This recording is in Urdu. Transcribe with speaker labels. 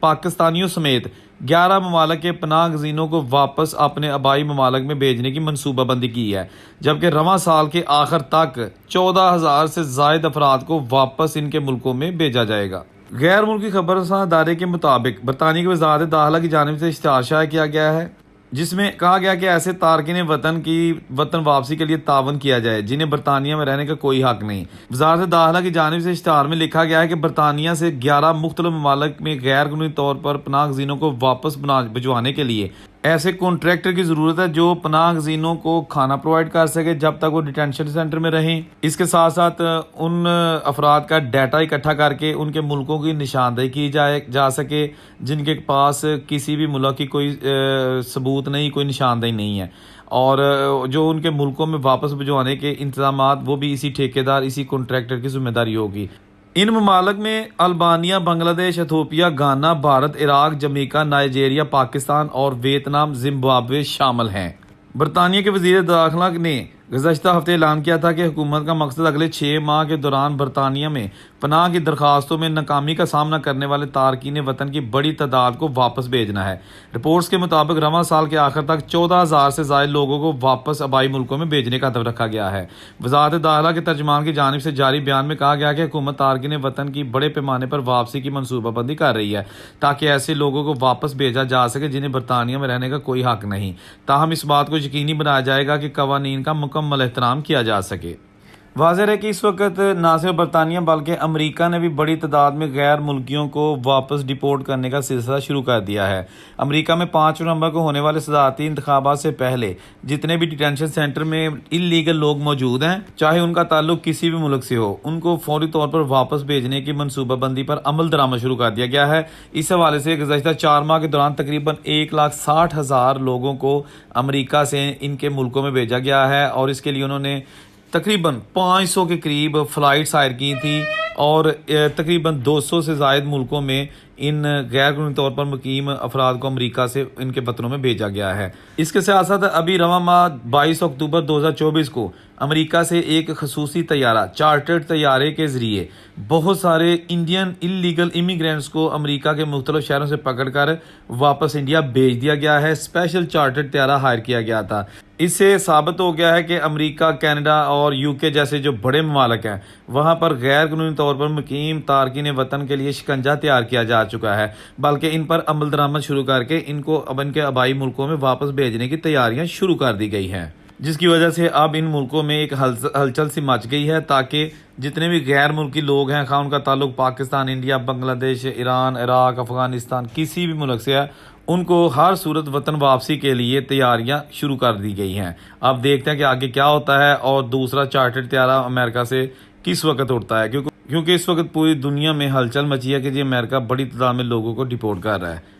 Speaker 1: پاکستانیوں سمیت 11 ممالک کے پناہ گزینوں کو واپس اپنے آبائی ممالک میں بھیجنے کی منصوبہ بندی کی ہے، جبکہ رواں سال کے آخر تک 14,000 سے زائد افراد کو واپس ان کے ملکوں میں بھیجا جائے گا۔ غیر ملکی خبررساں ادارے کے مطابق برطانیہ کی وزارت داخلہ کی جانب سے اشتہار شائع کیا گیا ہے، جس میں کہا گیا کہ ایسے تارکین وطن کی وطن واپسی کے لیے تعاون کیا جائے جنہیں برطانیہ میں رہنے کا کوئی حق نہیں۔ وزارت داخلہ کی جانب سے اشتہار میں لکھا گیا ہے کہ برطانیہ سے 11 مختلف ممالک میں غیر قانونی طور پر پناہ گزینوں کو واپس بھجوانے کے لیے ایسے کانٹریکٹر کی ضرورت ہے جو پناہ گزینوں کو کھانا پرووائڈ کر سکے جب تک وہ ڈیٹینشن سینٹر میں رہیں۔ اس کے ساتھ ساتھ ان افراد کا ڈیٹا اکٹھا کر کے ان کے ملکوں کی نشاندہی کی جا سکے جن کے پاس کسی بھی ملک کی کوئی ثبوت نہیں، کوئی نشاندہی نہیں ہے، اور جو ان کے ملکوں میں واپس بھجوانے کے انتظامات وہ بھی اسی ٹھیکیدار، اسی کانٹریکٹر کی ذمہ داری ہوگی۔ ان ممالک میں البانیہ، بنگلہ دیش، Ethiopia, Ghana, Bharat, Iraq, Jamaica, Nigeria, Pakistan اور ویتنام، زمبابوے شامل ہیں۔ برطانیہ کے وزیر داخلہ نے گزشتہ ہفتے اعلان کیا تھا کہ حکومت کا مقصد اگلے 6 ماہ کے دوران برطانیہ میں پناہ کی درخواستوں میں ناکامی کا سامنا کرنے والے تارکین وطن کی بڑی تعداد کو واپس بھیجنا ہے۔ رپورٹس کے مطابق رواں سال کے آخر تک 14,000 سے زائد لوگوں کو واپس آبائی ملکوں میں بھیجنے کا ہدف رکھا گیا ہے۔ وزارت داخلہ کے ترجمان کی جانب سے جاری بیان میں کہا گیا کہ حکومت تارکین وطن کی بڑے پیمانے پر واپسی کی منصوبہ بندی کر رہی ہے تاکہ ایسے لوگوں کو واپس بھیجا جا سکے جنہیں برطانیہ میں رہنے کا کوئی حق نہیں، تاہم اس بات کو یقینی بنایا جائے گا کہ قوانین کا مکمل احترام کیا جا سکے۔ واضح ہے کہ اس وقت نہ صرف برطانیہ بلکہ امریکہ نے بھی بڑی تعداد میں غیر ملکیوں کو واپس ڈیپورٹ کرنے کا سلسلہ شروع کر دیا ہے۔ امریکہ میں 5 نومبر کو ہونے والے صدارتی انتخابات سے پہلے جتنے بھی ڈیٹینشن سینٹر میں انلیگل لوگ موجود ہیں، چاہے ان کا تعلق کسی بھی ملک سے ہو، ان کو فوری طور پر واپس بھیجنے کی منصوبہ بندی پر عمل درآمد شروع کر دیا گیا ہے۔ اس حوالے سے گزشتہ 4 ماہ کے دوران تقریباً 1,60,000 لوگوں کو امریکہ سے ان کے ملکوں میں بھیجا گیا ہے، اور اس کے لیے انہوں نے تقریباً 500 کے قریب فلائٹس ہائر کی تھی، اور تقریباً 200 سے زائد ملکوں میں ان غیر قانونی طور پر مقیم افراد کو امریکہ سے ان کے وطنوں میں بھیجا گیا ہے۔ اس کے ساتھ ساتھ ابھی رواں ماہ 22 اکتوبر 2024 کو امریکہ سے ایک خصوصی طیارہ، چارٹرڈ طیارے کے ذریعے بہت سارے انڈین انلیگل امیگرینٹس کو امریکہ کے مختلف شہروں سے پکڑ کر واپس انڈیا بھیج دیا گیا ہے۔ اسپیشل چارٹرڈ طیارہ ہائر کیا گیا تھا۔ اس سے ثابت ہو گیا ہے کہ امریکہ، کینیڈا اور یوکے جیسے جو بڑے ممالک ہیں وہاں پر غیر قانونی طور پر مقیم تارکین وطن کے لیے شکنجہ تیار کیا جا چکا ہے، بلکہ ان پر عمل درآمد شروع کر کے ان کو اب ان کے آبائی ملکوں میں واپس بھیجنے کی تیاریاں شروع کر دی گئی ہیں، جس کی وجہ سے اب ان ملکوں میں ایک ہلچل سی مچ گئی ہے تاکہ جتنے بھی غیر ملکی لوگ ہیں، خواہ ان کا تعلق پاکستان، انڈیا، بنگلہ دیش، ایران، عراق، افغانستان، کسی بھی ملک سے ہے، ان کو ہر صورت وطن واپسی کے لیے تیاریاں شروع کر دی گئی ہیں۔ اب دیکھتے ہیں کہ آگے کیا ہوتا ہے اور دوسرا چارٹرڈ طیارہ امریکہ سے کس وقت اڑتا ہے، کیونکہ اس وقت پوری دنیا میں ہلچل مچی ہے کہ جی امریکہ بڑی تعداد میں لوگوں کو ڈیپورٹ کر رہا ہے۔